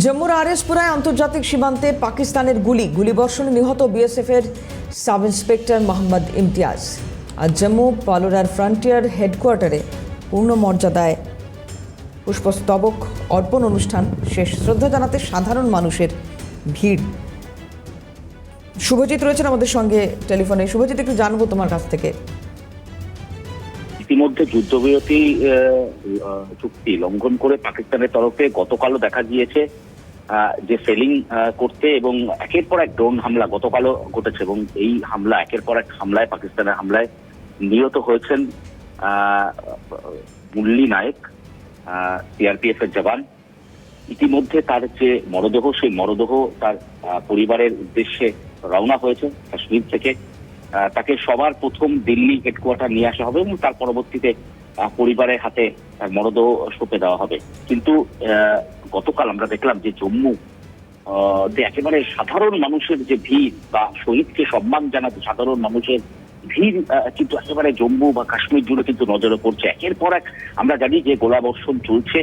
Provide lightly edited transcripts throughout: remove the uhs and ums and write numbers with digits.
জম্মুর আরএসপুরায় আন্তর্জাতিক সীমান্তে পাকিস্তানের গুলিবর্ষণে নিহত বিএসএফের সাব ইন্সপেক্টর মোহাম্মদ ইমতিয়াজ। আজ জম্মু পালোরার ফ্রন্টিয়ার হেডকোয়ার্টারে পূর্ণ মর্যাদায় পুষ্পস্তবক অর্পণ অনুষ্ঠান শেষ। শ্রদ্ধা জানাতে সাধারণ মানুষের ভিড়। শুভজিৎ রয়েছেন আমাদের সঙ্গে টেলিফোনে। শুভজিৎ, একটু জানবো তোমার কাছ থেকে। ইতিমধ্যে যুদ্ধবিরতি চুক্তি লঙ্ঘন করে পাকিস্তানের তরফে গতকালও দেখা গিয়েছে যে সেলিং করতে এবং একের পর এক ড্রোন হামলা গতকালও ঘটেছে এবং এই হামলা একের পর এক হামলায় পাকিস্তানের হামলায় নিহত হয়েছেন মুল্লি নায়েক, সিআরপিএফ এর জওয়ান। ইতিমধ্যে তার যে মরদেহ, সেই মরদেহ তার পরিবারের উদ্দেশ্যে রওনা হয়েছে কাশ্মীর থেকে। তাকে সবার প্রথম দিল্লি হেডকোয়ার্টার নিয়ে আসা হবে এবং তার পরবর্তীতে পরিবারের হাতে তার মরদেহ সঁপে দেওয়া হবে। কিন্তু গতকাল আমরা দেখলাম যে জম্মু একেবারে সাধারণ মানুষের যে ভিড় বা শহীদকে সম্মান জানাতে সাধারণ মানুষের ভিড় কিন্তু একেবারে জম্মু বা কাশ্মীর জুড়ে কিন্তু নজরে পড়ছে। একের পর এক আমরা জানি যে গোলাবর্ষণ চলছে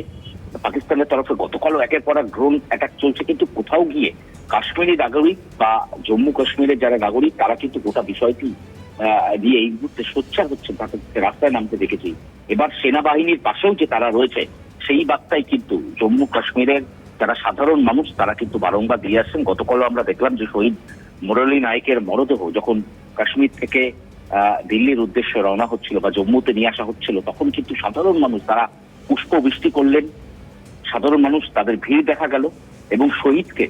পাকিস্তানের তরফে, গতকালও একের পর এক ড্রোন অ্যাটাক চলছে, কিন্তু কোথাও গিয়ে কাশ্মীরি নাগরিক বা জম্মু কাশ্মীরের যারা নাগরিক তারা কিন্তু গোটা বিষয়টি দিয়ে এই মুহূর্তে সোচ্চার হচ্ছে, তাকে রাস্তায় নামতে দেখেছি। এবার সেনাবাহিনীর পাশেও যে তারা রয়েছে সেই বার্তাই কিন্তু জম্মু কাশ্মীরের যারা সাধারণ মানুষ তারা কিন্তু বারংবার দিয়ে আসছেন। গতকালও আমরা দেখলাম যে শহীদ মুরলী নায়েকের মরদেহ যখন কাশ্মীর থেকে দিল্লির উদ্দেশ্যে রওনা হচ্ছিল বা জম্মুতে নিয়ে আসা হচ্ছিল, তখন কিন্তু সাধারণ মানুষ তারা পুষ্পবৃষ্টি করলেন। সাধারণ মানুষ তাদের ভিড় দেখা গেল এবং শহীদকে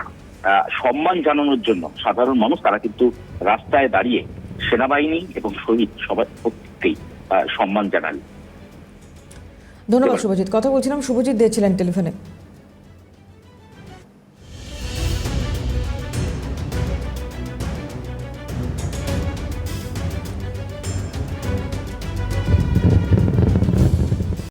সম্মান জানানোর জন্য সাধারণ মানুষ তারা কিন্তু রাস্তায় দাঁড়িয়ে সেনাবাহিনী এবং শহীদ সবাই প্রত্যেককেই সম্মান জানালেন। ধন্যবাদ শুভজিৎ। কথা বলছিলাম, শুভজিৎ দিয়েছিলেন টেলিফোনে।